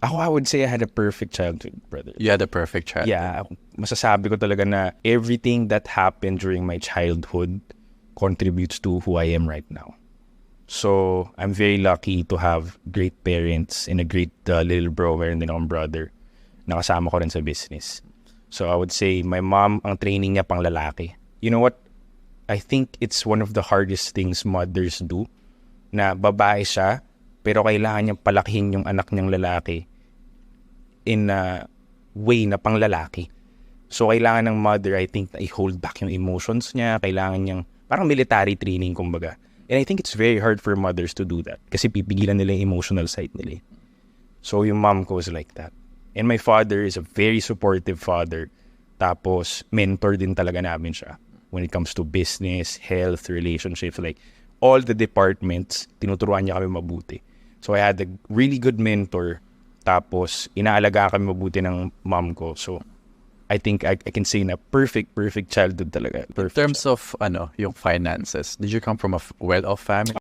I would say I had a perfect childhood, brother. You had a perfect childhood. Yeah, masasabi ko talaga na everything that happened during my childhood contributes to who I am right now. So, I'm very lucky to have great parents and a great little bro, meron din akong brother. Nakasama ko rin sa business. So, I would say my mom, ang training niya pang lalaki. You know what? I think it's one of the hardest things mothers do, na babae siya, pero kailangan niyang palakihin yung anak niyang lalaki in a way na pang lalaki. So, kailangan ng mother, I think, na i-hold back yung emotions niya. Kailangan niyang, parang military training, kumbaga. And I think it's very hard for mothers to do that kasi pipigilan nila yung emotional side nila. So, yung mom ko is like that. And my father is a very supportive father. Tapos, mentor din talaga namin siya when it comes to business, health, relationships, like all the departments, tinuturuan niya kami mabuti. So, I had a really good mentor. Tapos, inaalaga kami mabuti ng mom ko. So, I think I can say na perfect childhood talaga. In terms of, yung finances, did you come from a well-off family?